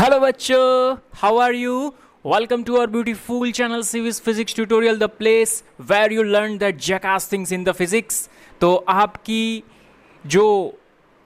Hello बच्चों, how are you? Welcome to our beautiful channel Civis Physics Tutorial, the place where you learn the jackass things in the physics. तो आपकी जो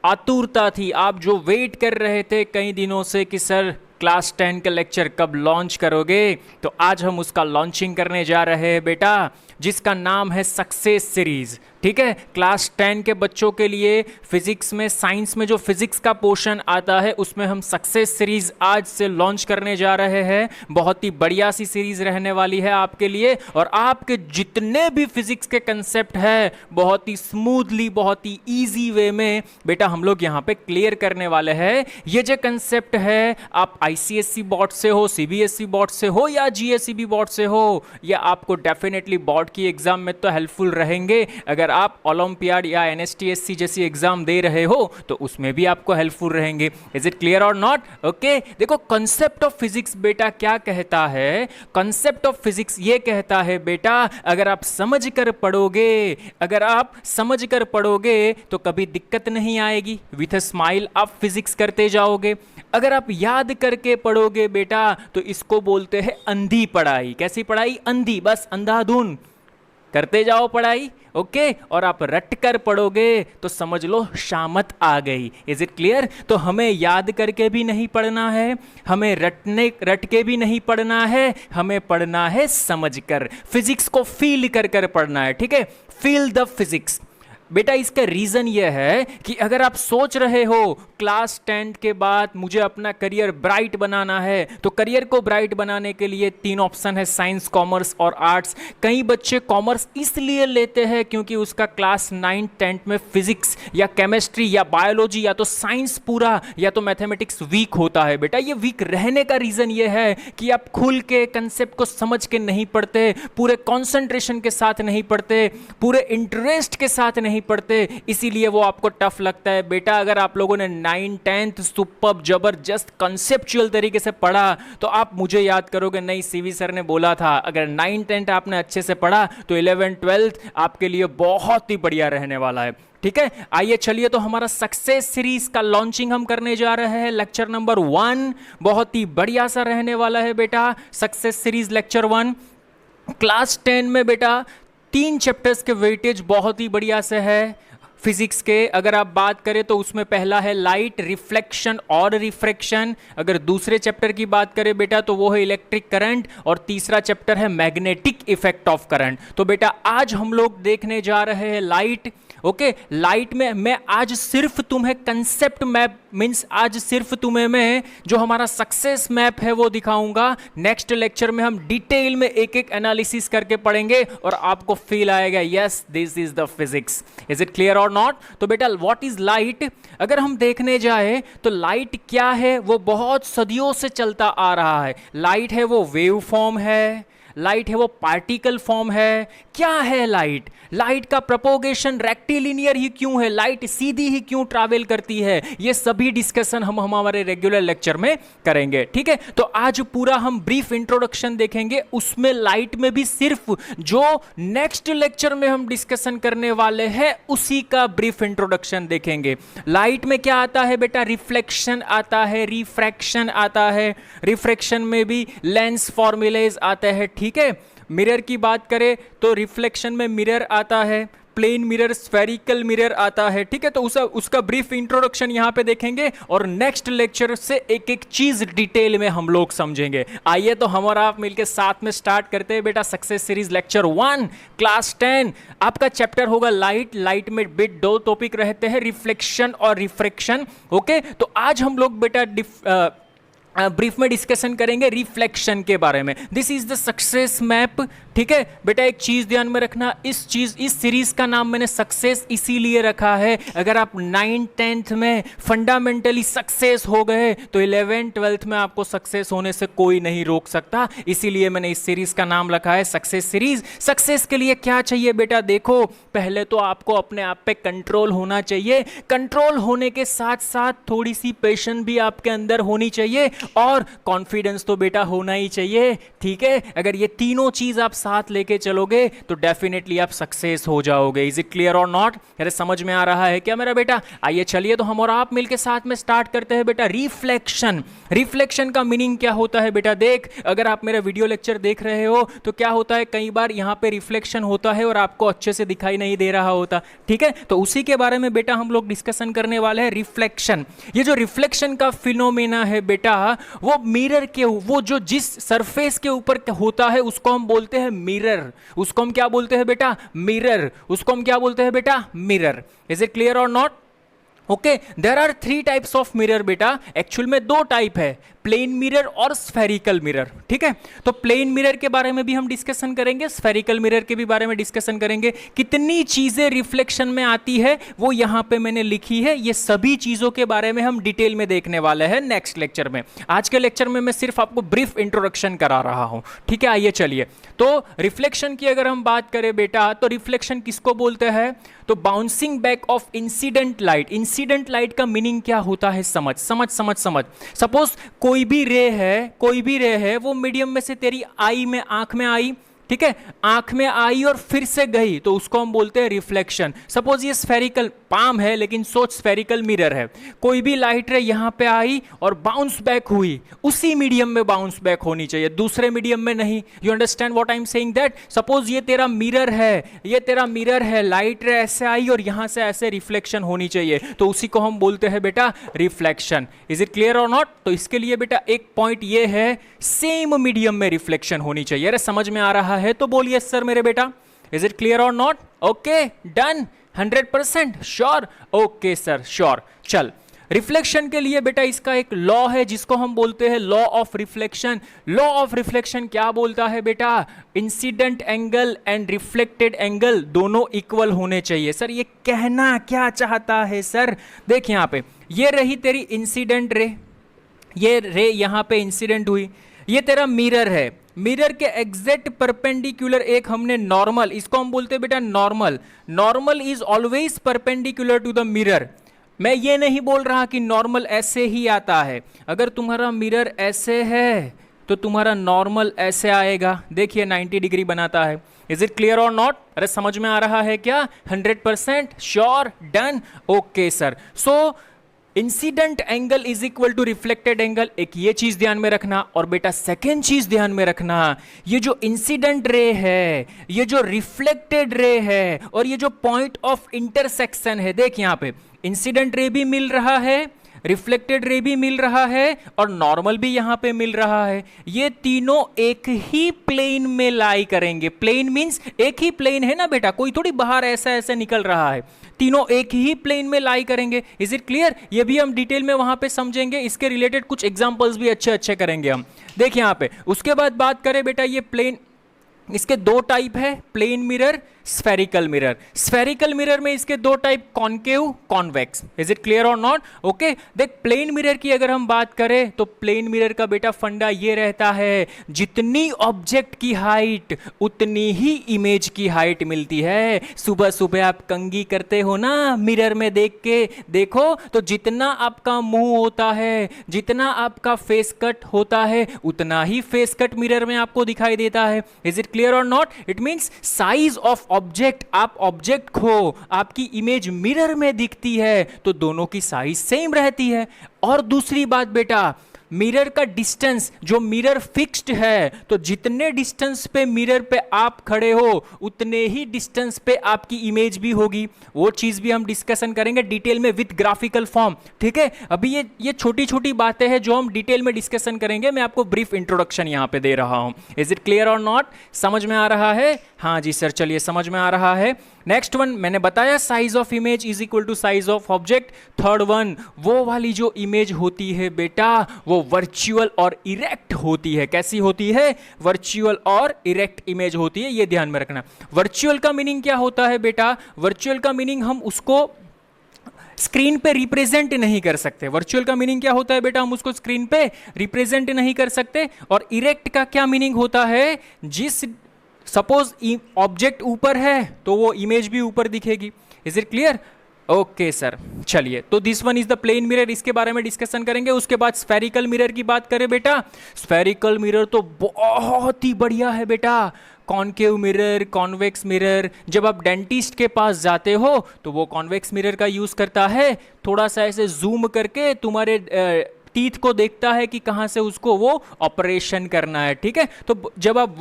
आतुरता थी, आप जो वेट कर रहे थे कई दिनों से कि सर क्लास 10 का लेक्चर कब लॉन्च करोगे, तो आज हम उसका लॉन्चिंग करने जा रहे हैं बेटा, जिसका नाम है सक्सेस सीरीज। ठीक है, क्लास 10 के बच्चों के लिए फिजिक्स में, साइंस में जो फिजिक्स का पोर्शन आता है उसमें हम सक्सेस सीरीज आज से लॉन्च करने जा रहे हैं। बहुत ही बढ़िया सी सीरीज रहने वाली है आपके लिए, और आपके जितने भी फिजिक्स के कंसेप्ट है बहुत ही स्मूथली, बहुत ही ईजी वे में बेटा हम लोग यहाँ पे क्लियर करने वाले हैं। ये जो कंसेप्ट है, आप आईसीएसई बोर्ड से हो, सीबीएसई बोर्ड से हो या जीएसईबी बोर्ड से हो, या आपको डेफिनेटली बोर्ड की एग्जाम में तो हेल्पफुल रहेंगे। अगर आप ओलंपियाड या एनएसटीएससी जैसी एग्जाम दे रहे हो तो उसमें भी आपको हेल्पफुल रहेंगे। इज इट क्लियर और नॉट? ओके, देखो कंसेप्ट ऑफ फिजिक्स बेटा क्या कहता है। कंसेप्ट ऑफ फिजिक्स ये कहता है बेटा, अगर आप समझ कर पढ़ोगे, अगर आप समझ कर पढ़ोगे तो कभी दिक्कत नहीं आएगी। विथ अ स्माइल आप फिजिक्स करते जाओगे। अगर आप याद करके पढ़ोगे बेटा तो इसको बोलते हैं अंधी पढ़ाई। कैसी पढ़ाई? अंधी, बस अंधाधुन करते जाओ पढ़ाई। ओके, और आप रट कर पढ़ोगे तो समझ लो शामत आ गई। Is it clear? तो हमें याद करके भी नहीं पढ़ना है, हमें रट के भी नहीं पढ़ना है, हमें पढ़ना है समझ कर। फिजिक्स को फील कर कर पढ़ना है। ठीक है, फील द फिजिक्स। बेटा इसका रीजन यह है कि अगर आप सोच रहे हो क्लास 10 के बाद मुझे अपना करियर ब्राइट बनाना है, तो करियर को ब्राइट बनाने के लिए 3 ऑप्शन है, साइंस, कॉमर्स और आर्ट्स। कई बच्चे कॉमर्स इसलिए लेते हैं क्योंकि उसका क्लास 9 10 में फिजिक्स या केमिस्ट्री या बायोलॉजी या तो साइंस पूरा या तो मैथमेटिक्स वीक होता है। बेटा ये वीक रहने का रीजन यह है कि आप खुल के कंसेप्ट को समझ के नहीं पढ़ते, पूरे कॉन्सेंट्रेशन के साथ नहीं पढ़ते, पूरे इंटरेस्ट के साथ नहीं पढ़ते, इसीलिए वो आपको टफ लगता है। बेटा अगर आप लोगों ने 9 10 सुपर्ब जबरदस्त कंसेप्चुअल तरीके से पढ़ा तो आप मुझे याद करोगे, नहीं सीवी सर ने बोला था। अगर 9 10 आपने अच्छे से पढ़ा तो 11 12 आपके लिए बहुत ही बढ़िया रहने वाला है। ठीक है, आइए चलिए तो हमारा सक्सेस सीरीज का लॉन्चिंग हम करने जा रहे हैं। लेक्चर नंबर 1 बहुत ही बढ़िया सा रहने वाला है बेटा। सक्सेस सीरीज लेक्चर 1 क्लास 10 में बेटा 3 चैप्टर्स के वेटेज बहुत ही बढ़िया से है फिजिक्स के। अगर आप बात करें तो उसमें पहला है लाइट, रिफ्लेक्शन और रिफ्रैक्शन। अगर दूसरे चैप्टर की बात करें बेटा तो वो है इलेक्ट्रिक करंट, और तीसरा चैप्टर है मैग्नेटिक इफेक्ट ऑफ करंट। तो बेटा आज हम लोग देखने जा रहे हैं लाइट। ओके, लाइट में मैं आज सिर्फ तुम्हें कंसेप्ट मैप, मींस आज सिर्फ तुम्हें मैं जो हमारा सक्सेस मैप है वो दिखाऊंगा। नेक्स्ट लेक्चर में हम डिटेल में एक एक एनालिसिस करके पढ़ेंगे और आपको फील आएगा yes this is the physics. Is it clear और नॉट? तो बेटा व्हाट इज लाइट? अगर हम देखने जाए तो लाइट क्या है, वो बहुत सदियों से चलता आ रहा है। लाइट है वो वेव फॉर्म है, लाइट है वो पार्टिकल फॉर्म है। क्या है लाइट? लाइट का प्रोपोगेशन रेक्टिलिनियर ही क्यों है, लाइट सीधी ही क्यों ट्रैवल करती है, ये सभी डिस्कशन हम हमारे रेगुलर लेक्चर में करेंगे। ठीक है, तो आज पूरा हम ब्रीफ इंट्रोडक्शन देखेंगे, उसमें लाइट में भी सिर्फ जो नेक्स्ट लेक्चर में हम डिस्कशन करने वाले हैं उसी का ब्रीफ इंट्रोडक्शन देखेंगे। लाइट में क्या आता है बेटा? रिफ्लेक्शन आता है, रिफ्रैक्शन आता है, रिफ्रैक्शन में भी लेंस फॉर्मूलेज आते हैं। ठीक है, मिरर की बात करें तो रिफ्लेक्शन में मिरर आता है, प्लेन मिरर, स्फेरिकल मिरर आता है। ठीक है, तो उसका ब्रीफ इंट्रोडक्शन यहां पे देखेंगे और नेक्स्ट लेक्चर से एक एक चीज डिटेल में हम लोग समझेंगे। आइए तो हम और आप मिलकर साथ में स्टार्ट करते हैं बेटा सक्सेस सीरीज लेक्चर 1 क्लास 10। आपका चैप्टर होगा लाइट। लाइट में बिट 2 टॉपिक रहते हैं, रिफ्लेक्शन और रिफ्रैक्शन। ओके, तो आज हम लोग बेटा ब्रीफ में डिस्कशन करेंगे रिफ्लेक्शन के बारे में। This is the success map. ठीक है बेटा, एक चीज ध्यान में रखना, इस सीरीज का नाम मैंने सक्सेस इसीलिए रखा है, अगर आप 9 10th में फंडामेंटली सक्सेस हो गए तो 11 12th में आपको सक्सेस होने से कोई नहीं रोक सकता। इसीलिए मैंने इस सीरीज का नाम रखा है सक्सेस सीरीज। सक्सेस के लिए क्या चाहिए बेटा? देखो, पहले तो आपको अपने आप पे कंट्रोल होना चाहिए। कंट्रोल होने के साथ साथ थोड़ी सी पेशेंस भी आपके अंदर होनी चाहिए, और कॉन्फिडेंस तो बेटा होना ही चाहिए। ठीक है, अगर ये तीनों चीज आप साथ लेके चलोगे तो डेफिनेटली आप सक्सेस हो जाओगे। इज इट क्लियर और नॉट? अरे समझ में आ रहा है क्या मेरा बेटा? आइए चलिए तो हम और आप मिलके साथ में स्टार्ट करते हैं बेटा। रिफ्लेक्शन, रिफ्लेक्शन का मीनिंग क्या होता है बेटा? देख, अगर आप मेरा वीडियो लेक्चर देख रहे हो तो क्या होता है, कई बार यहाँ पे रिफ्लेक्शन होता है और आपको अच्छे से दिखाई नहीं दे रहा होता, ठीक है? तो उसी के बारे में बेटा हम लोग डिस्कशन करने वाले हैं, रिफ्लेक्शन। ये जो रिफ्लेक्शन का फिनोमेना है बेटा, वो मिरर के, वो जो जिस सरफेस के ऊपर होता है उसको हम बोलते हैं मिरर। उसको हम क्या बोलते हैं बेटा? मिरर। उसको हम क्या बोलते हैं बेटा? मिरर। इज इट क्लियर और not? Okay, there are 3 types of mirror बेटा। एक्चुअल में 2 टाइप है, प्लेन मिरर और स्फेरिकल मिरर, ठीक है? तो प्लेन मिरर के बारे में भी हम डिस्कशन करेंगे, स्फेरिकल मिरर के भी बारे में डिस्कशन करेंगे। कितनी चीजें रिफ्लेक्शन में आती है वो यहां पे मैंने लिखी है, ये सभी चीजों के बारे में हम डिटेल में देखने वाले हैं नेक्स्ट लेक्चर में। आज के लेक्चर में मैं सिर्फ आपको ब्रीफ इंट्रोडक्शन करा रहा हूं, ठीक है? आइए चलिए, तो रिफ्लेक्शन की अगर हम बात करें बेटा, तो रिफ्लेक्शन किसको बोलते हैं? तो bouncing back of incident light. Incident light का मीनिंग क्या होता है? समझ समझ समझ समझ। सपोज कोई भी रे है, वो मीडियम में से तेरी आई में, आंख में आई, ठीक है? आंख में आई और फिर से गई, तो उसको हम बोलते हैं रिफ्लेक्शन। सपोज ये स्फेरिकल पाम है, लेकिन सोच स्फेरिकल मिरर है। कोई भी लाइट रे यहां पे आई और बाउंस बैक हुई, उसी मीडियम में बाउंस बैक होनी चाहिए, दूसरे मीडियम में नहीं। You understand what I am saying? That suppose ये तेरा मिरर है, ये तेरा मिरर है, लाइट रे ऐसे आई और यहां से ऐसे रिफ्लेक्शन होनी चाहिए, तो उसी को हम बोलते हैं बेटा रिफ्लेक्शन। इज इट क्लियर और नॉट? तो इसके लिए बेटा एक पॉइंट ये है, सेम मीडियम में रिफ्लेक्शन होनी चाहिए। अरे समझ में आ रहा है तो बोलिए सर मेरे बेटा। इज इट क्लियर और not? Okay, done, 100% sure? Okay sir, sure. चल, रिफ्लेक्शन के लिए बेटा इसका एक लॉ है जिसको हम बोलते हैं law of reflection. Law of reflection क्या बोलता है बेटा? Incident angle and reflected angle दोनों इक्वल होने चाहिए। सर ये कहना क्या चाहता है सर? देख यहां पे, ये रही तेरी इंसिडेंट रे, ये रे यहां पे इंसिडेंट हुई, ये तेरा मिरर है, मिरर के एग्जैक्ट परपेंडिकुलर एक हमने नॉर्मल, इसको हम बोलते हैं बेटा normal. Normal is always perpendicular to the mirror. मैं ये नहीं बोल रहा कि नॉर्मल ऐसे ही आता है, अगर तुम्हारा मिरर ऐसे है तो तुम्हारा नॉर्मल ऐसे आएगा। देखिए 90 डिग्री बनाता है। इज इट क्लियर और नॉट? अरे समझ में आ रहा है क्या? 100% sure? Done? Okay sir. So incident angle is equal to reflected angle, एक ये चीज ध्यान में रखना। और बेटा सेकेंड चीज ध्यान में रखना, ये जो इंसिडेंट रे है, ये जो रिफ्लेक्टेड रे है, और ये जो पॉइंट ऑफ इंटरसेक्शन है, देख यहां पे इंसिडेंट रे भी मिल रहा है, रिफ्लेक्टेड रे भी मिल रहा है और नॉर्मल भी यहां पे मिल रहा है। ये तीनों एक ही प्लेन में लाई करेंगे। प्लेन मींस एक ही प्लेन है ना बेटा, कोई थोड़ी बाहर ऐसा ऐसे निकल रहा है, तीनों एक ही प्लेन में लाई करेंगे। Is it clear? ये भी हम डिटेल में वहां पे समझेंगे, इसके रिलेटेड कुछ एग्जांपल्स भी अच्छे अच्छे करेंगे हम। देखिए यहां पे, उसके बाद बात करें बेटा, ये प्लेन, इसके 2 टाइप है, plane mirror, spherical mirror. Spherical mirror में इसके 2 type, concave, convex. Is it clear और नॉट? ओके, देख प्लेन मिरर की अगर हम बात करें तो प्लेन मिरर का बेटा फंडा ये रहता है, जितनी ऑब्जेक्ट की हाइट उतनी ही इमेज की हाइट मिलती है। सुबह सुबह आप कंघी करते हो ना, मिरर में देख के देखो तो जितना आपका मुंह होता है, जितना आपका फेस कट होता है, उतना ही फेस कट मिरर में आपको दिखाई देता है। इज इट क्लियर और not? It means size of object, आप ऑब्जेक्ट खो, आपकी इमेज मिरर में दिखती है तो दोनों की साइज सेम रहती है। और दूसरी बात बेटा, मिरर का डिस्टेंस, जो मिरर फिक्स्ड है, तो जितने डिस्टेंस पे मिरर पे आप खड़े हो उतने ही डिस्टेंस पे आपकी इमेज भी होगी। वो चीज भी हम डिस्कशन करेंगे डिटेल में विद ग्राफिकल फॉर्म, ठीक है? अभी ये छोटी छोटी बातें हैं जो हम डिटेल में डिस्कशन करेंगे, मैं आपको ब्रीफ इंट्रोडक्शन यहां पे दे रहा हूं। इज इट क्लियर और नॉट? समझ में आ रहा है? हाँ जी सर, चलिए समझ में आ रहा है। नेक्स्ट वन मैंने बताया, size of image is equal to size of object. Third one, वो वाली जो इमेज होती है बेटा, वो वर्चुअल और इरेक्ट होती है। कैसी होती है? वर्चुअल और इरेक्ट इमेज होती है, ये ध्यान में रखना। वर्चुअल का मीनिंग क्या होता है बेटा? वर्चुअल का मीनिंग हम उसको स्क्रीन पे रिप्रेजेंट नहीं कर सकते। वर्चुअल का मीनिंग क्या होता है बेटा? हम उसको स्क्रीन पे रिप्रेजेंट नहीं कर सकते। और इरेक्ट का क्या मीनिंग होता है? जिस सपोज ऑब्जेक्ट ऊपर है तो वो इमेज भी ऊपर दिखेगी। Is it clear? Okay sir, चलिए तो this one is the plane mirror, इसके बारे में डिस्कशन करेंगे। उसके बाद स्फेरिकल मिरर की बात करें बेटा, स्फेरिकल मिरर तो बहुत ही बढ़िया है बेटा। कॉनकेव मिरर, कॉन्वेक्स मिरर, जब आप डेंटिस्ट के पास जाते हो तो वो कॉन्वेक्स मिरर का यूज करता है, थोड़ा सा ऐसे जूम करके तुम्हारे टीथ को देखता है कि कहाँ से उसको वो ऑपरेशन करना है, ठीक है। तो जब आप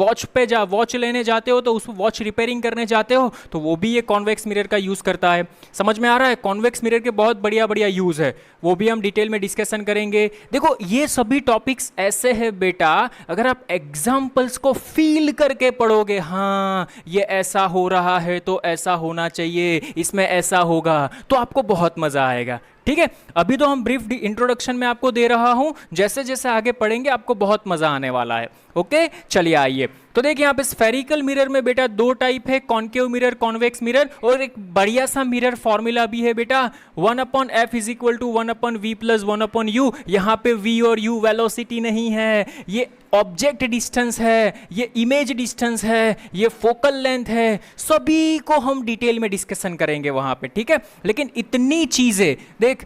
वॉच लेने जाते हो तो उस वॉच रिपेयरिंग करने जाते हो तो वो भी ये कॉन्वेक्स मिरर का यूज़ करता है। समझ में आ रहा है? कॉन्वेक्स मिरर के बहुत बढ़िया बढ़िया यूज़ है, वो भी हम डिटेल में डिस्कशन करेंगे। देखो ये सभी टॉपिक्स ऐसे है बेटा, अगर आप एग्जाम्पल्स को फील करके पढ़ोगे, हाँ ये ऐसा हो रहा है तो ऐसा होना चाहिए, इसमें ऐसा होगा, तो आपको बहुत मजा आएगा, ठीक है। अभी तो हम ब्रीफ इंट्रोडक्शन में आपको दे रहा हूं, जैसे जैसे आगे पढ़ेंगे आपको बहुत मजा आने वाला है। ओके चलिए आइए, तो देखिए यहाँ पे स्फेरिकल मिरर में बेटा दो टाइप है, कॉनकेव मिरर, कॉन्वेक्स मिरर, और एक बढ़िया सा मिरर फॉर्मूला भी है बेटा, 1/f is equal to 1/v plus 1/u। यहाँ पे v और u वेलोसिटी नहीं है, ये ऑब्जेक्ट डिस्टेंस है, ये इमेज डिस्टेंस है, ये फोकल लेंथ है, सभी को हम डिटेल में डिस्कशन करेंगे वहां पे, ठीक है। लेकिन इतनी चीजें देख,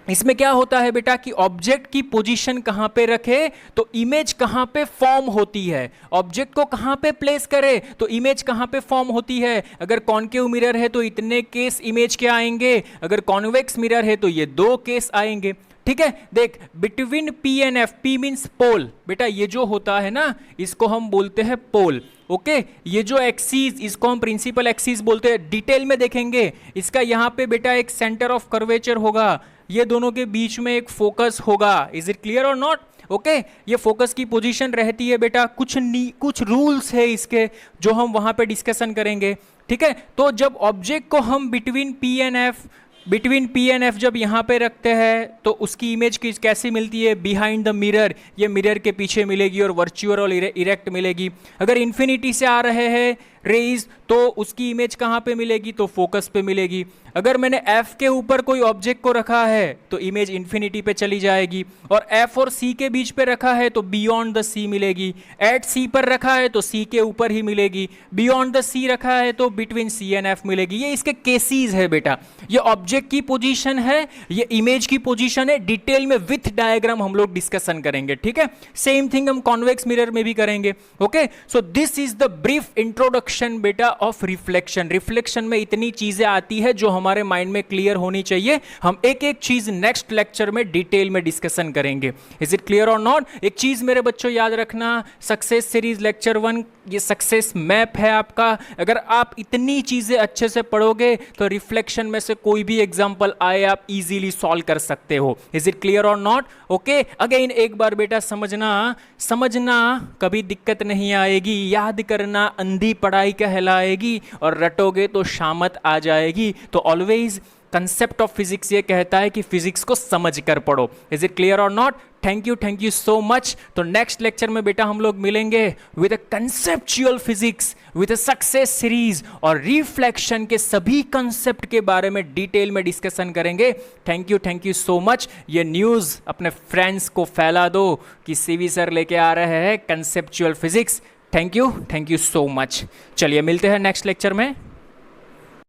इसमें क्या होता है बेटा कि ऑब्जेक्ट की पोजीशन कहां पे रखे तो इमेज कहां पे फॉर्म होती है, ऑब्जेक्ट को कहां पे प्लेस करे तो इमेज कहां पे फॉर्म होती है। अगर कॉनकेव मिरर है तो इतने केस इमेज के आएंगे, अगर कॉन्वेक्स मिरर है तो ये दो केस आएंगे, ठीक है। देख between P and F, P means pole बेटा, ये जो होता है ना इसको हम बोलते हैं पोल, ओके। ये जो एक्सिस, इसको हम प्रिंसिपल एक्सिस बोलते हैं, डिटेल में देखेंगे। इसका यहाँ पे बेटा एक सेंटर ऑफ कर्वेचर होगा, ये दोनों के बीच में एक फोकस होगा। इज इट क्लियर और नॉट? ओके ये फोकस की पोजीशन रहती है बेटा, कुछ रूल्स है इसके जो हम वहां पे डिस्कशन करेंगे, ठीक है। तो जब ऑब्जेक्ट को हम बिटवीन पी एंड एफ जब यहाँ पे रखते हैं तो उसकी इमेज कैसी मिलती है, बिहाइंड द मिरर, ये मिरर के पीछे मिलेगी और वर्चुअल और इरेक्ट मिलेगी। अगर इन्फिनिटी से आ रहे हैं रेज तो उसकी इमेज कहाँ पे मिलेगी, तो फोकस पे मिलेगी। अगर मैंने F के ऊपर कोई ऑब्जेक्ट को रखा है तो इमेज इन्फिनिटी पे चली जाएगी, और F और C के बीच पे रखा है तो बियॉन्ड द C मिलेगी, एट C पर रखा है तो C के ऊपर ही मिलेगी, बियॉन्ड द C रखा है तो बिटवीन C एंड F मिलेगी। ये इसके केसेस है बेटा, ये ऑब्जेक्ट की पोजीशन है, ये इमेज की पोजीशन है, डिटेल में विथ डायग्राम हम लोग डिस्कशन करेंगे, ठीक है। सेम थिंग हम कॉन्वेक्स मिरर में भी करेंगे, okay. So this is the brief introduction बेटा ऑफ रिफ्लेक्शन। रिफ्लेक्शन में इतनी चीजें आती है जो हमारे माइंड में क्लियर होनी चाहिए, हम एक एक चीज नेक्स्ट लेक्चर में डिटेल में डिस्कशन करेंगे। इज इट क्लियर और नॉट? एक चीज मेरे बच्चों याद रखना, सक्सेस सीरीज लेक्चर 1 ये सक्सेस मैप है आपका। अगर आप इतनी चीजें अच्छे से पढ़ोगे तो रिफ्लेक्शन में से कोई भी एग्जांपल आए आप इजीली सॉल्व कर सकते हो। इज इट क्लियर और नॉट? ओके अगेन एक बार बेटा समझना कभी दिक्कत नहीं आएगी, याद करना अंधी पढ़ाई कहलाएगी, और रटोगे तो शामत आ जाएगी। तो ऑलवेज कंसेप्ट ऑफ फिजिक्स ये कहता है कि फिजिक्स को समझ कर पढ़ो। इज इट क्लियर और not? Thank you so much. तो नेक्स्ट लेक्चर में बेटा हम लोग मिलेंगे with a conceptual physics, with a success series, और रिफ्लेक्शन के सभी कंसेप्ट के बारे में डिटेल में डिस्कशन करेंगे। Thank you so much. ये न्यूज़ अपने फ्रेंड्स को फैला दो कि सीवी सर लेके आ रहे हैं conceptual physics. Thank you so much. चलिए मिलते हैं नेक्स्ट लेक्चर में।